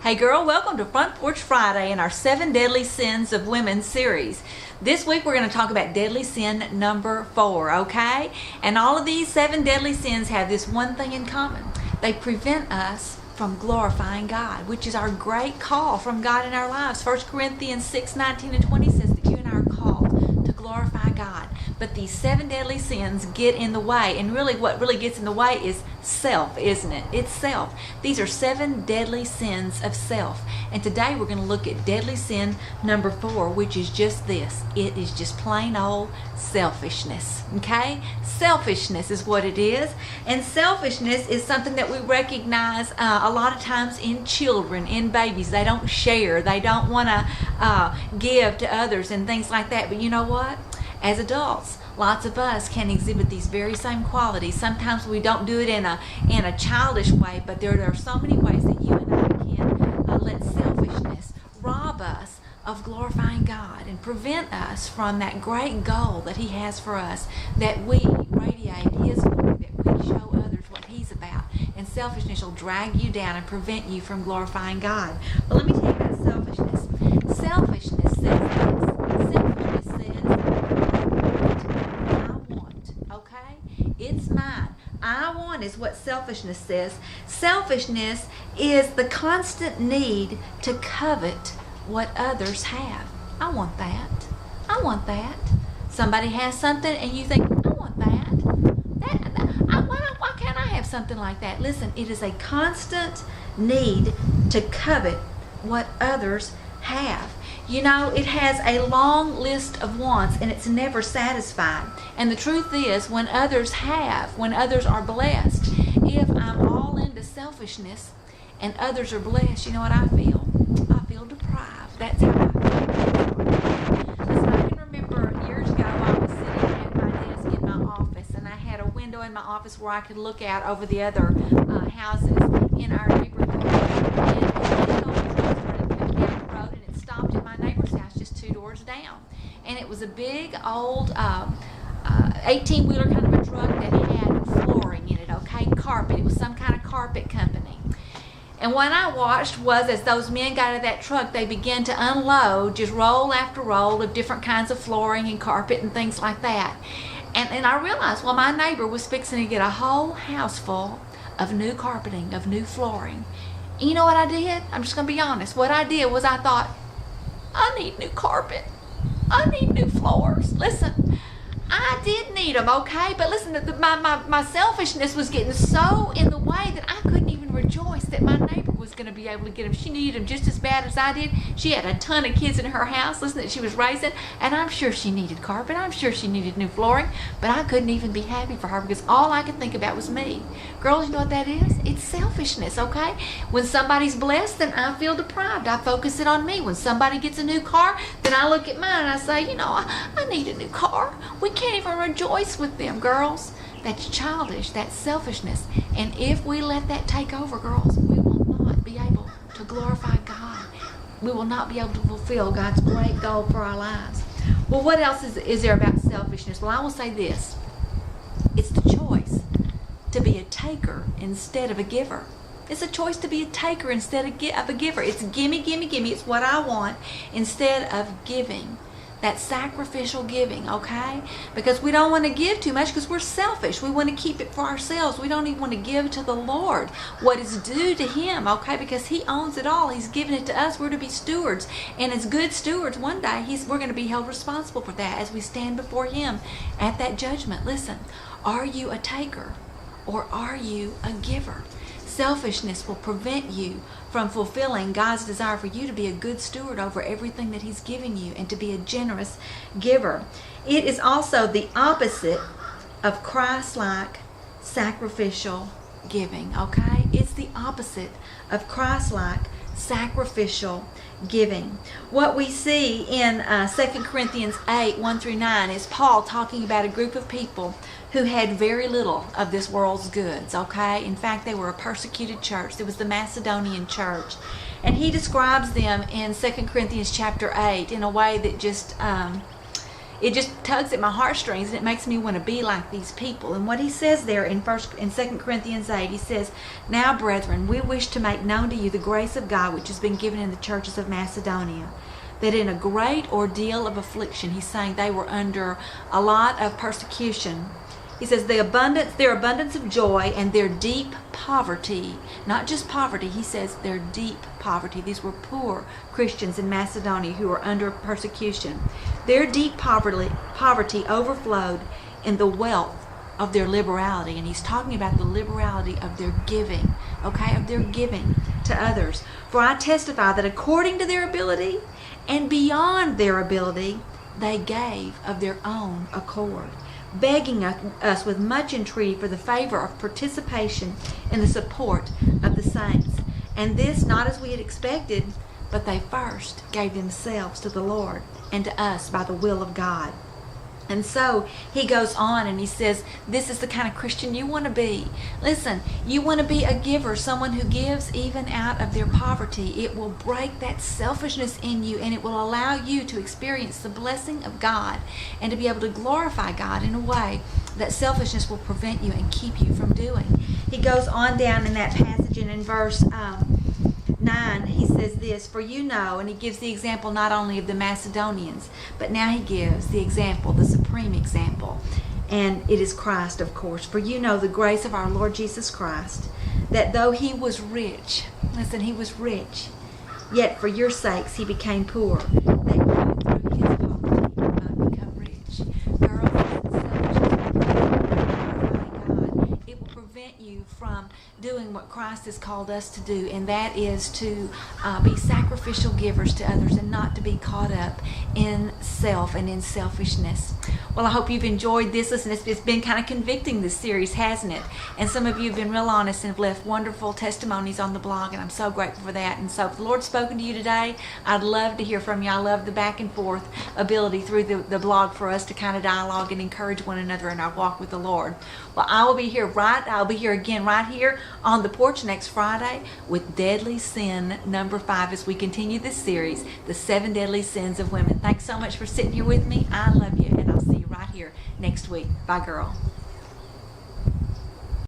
Hey girl, welcome to Front Porch Friday in our 7 Deadly Sins of Women series. This week we're going to talk about deadly sin number 4, okay? And all of these 7 deadly sins have this one thing in common. They prevent us from glorifying God, which is our great call from God in our lives. 1 Corinthians 6:19 and 20 says that you and I are called to glorify God. But these 7 deadly sins get in the way, and really what really gets in the way is self, isn't it? It's self. These are 7 deadly sins of self. And today we're going to look at deadly sin number 4, which is just this. It is just plain old selfishness, okay? Selfishness is what it is. And selfishness is something that we recognize a lot of times in children, in babies. They don't share. They don't want to give to others and things like that. But you know what? As adults, lots of us can exhibit these very same qualities. Sometimes we don't do it in a childish way, but there are so many ways that you and I can let selfishness rob us of glorifying God and prevent us from that great goal that He has for us, that we radiate His glory, that we show others what He's about. And selfishness will drag you down and prevent you from glorifying God. But let me tell you about selfishness. Selfishness says this. Selfishness says, I want, okay? It's mine. I want is what selfishness says. Selfishness is the constant need to covet what others have. I want that. I want that. Somebody has something and you think, I want that. Why can't I have something like that? Listen, it is a constant need to covet what others have. You know, it has a long list of wants and it's never satisfied. And the truth is, when others are blessed, if I'm all into selfishness and others are blessed, you know what I feel? I feel deprived. That's how I feel. Listen, I can remember years ago I was sitting at my desk in my office and I had a window in my office where I could look out over the other houses in our neighborhood. Down, and it was a big old 18-wheeler kind of a truck that had flooring in it, okay, carpet. It was some kind of carpet company. And what I watched was, as those men got out of that truck, they began to unload just roll after roll of different kinds of flooring and carpet and things like that. And I realized, well, my neighbor was fixing to get a whole house full of new carpeting, of new flooring. And you know what I did? I'm just going to be honest. What I did was I thought, I need new carpet. I need new floors. Listen, I did need them, okay? But listen, my selfishness was getting so in the way that I couldn't even rejoice that my neighbor was going to be able to get them. She needed them just as bad as I did. She had a ton of kids in her house, listen, that she was raising, and I'm sure she needed carpet. I'm sure she needed new flooring, but I couldn't even be happy for her because all I could think about was me. Girls, you know what that is? It's selfishness, okay? When somebody's blessed, then I feel deprived. I focus it on me. When somebody gets a new car, then I look at mine and I say, you know, I need a new car. We can't even rejoice with them, girls. That's childish. That's selfishness. And if we let that take over, girls, we will not be able to glorify God. We will not be able to fulfill God's great goal for our lives. Well, what else is there about selfishness? Well, I will say this. It's the choice to be a taker instead of a giver. It's a choice to be a taker instead of a giver. It's gimme, gimme, gimme. It's what I want instead of giving. That sacrificial giving, okay? Because we don't want to give too much because we're selfish. We want to keep it for ourselves. We don't even want to give to the Lord what is due to Him, okay? Because He owns it all. He's given it to us. We're to be stewards. And as good stewards, one day we're going to be held responsible for that as we stand before Him at that judgment. Listen, are you a taker or are you a giver? Selfishness will prevent you from fulfilling God's desire for you to be a good steward over everything that He's giving you and to be a generous giver. It is also the opposite of Christ-like sacrificial giving, okay? It's the opposite of Christ-like sacrificial giving. What we see in 2 Corinthians 8:1-9 is Paul talking about a group of people who had very little of this world's goods, okay? In fact, they were a persecuted church. It was the Macedonian church. And he describes them in 2 Corinthians chapter 8 in a way that just it just tugs at my heartstrings, and it makes me want to be like these people. And what he says there in 2 Corinthians 8, he says, "Now, brethren, we wish to make known to you the grace of God which has been given in the churches of Macedonia, that in a great ordeal of affliction," he's saying they were under a lot of persecution. He says, their abundance of joy and their deep poverty, not just poverty, he says their deep poverty. These were poor Christians in Macedonia who were under persecution. Their deep poverty overflowed in the wealth of their liberality. And he's talking about the liberality of their giving, okay, of their giving to others. "For I testify that according to their ability and beyond their ability, they gave of their own accord, begging us with much entreaty for the favor of participation in the support of the saints. And this not as we had expected, but they first gave themselves to the Lord and to us by the will of God." And so he goes on and he says, this is the kind of Christian you want to be. Listen, you want to be a giver, someone who gives even out of their poverty. It will break that selfishness in you, and it will allow you to experience the blessing of God and to be able to glorify God in a way that selfishness will prevent you and keep you from doing. He goes on down in that passage, and in verse 9, he says this, "For you know," and he gives the example not only of the Macedonians, but now he gives the example, the supreme example, and it is Christ, of course. "For you know the grace of our Lord Jesus Christ, that though he was rich," listen, he was rich, "yet for your sakes he became poor, that you through his poverty might become rich." Girls, it will prevent you from doing what Christ has called us to do, and that is to be sacrificial givers to others and not to be caught up in self and in selfishness. Well, I hope you've enjoyed this. Listen, it's been kind of convicting, this series, hasn't it? And some of you have been real honest and have left wonderful testimonies on the blog, and I'm so grateful for that. And so if the Lord's spoken to you today, I'd love to hear from you. I love the back and forth ability through the blog for us to kind of dialogue and encourage one another in our walk with the Lord. Well, I'll be here again right here on the porch next Friday with Deadly Sin number 5 as we continue this series, The 7 Deadly Sins of Women. Thanks so much for sitting here with me. I love you, and I'll see you right here next week. Bye, girl.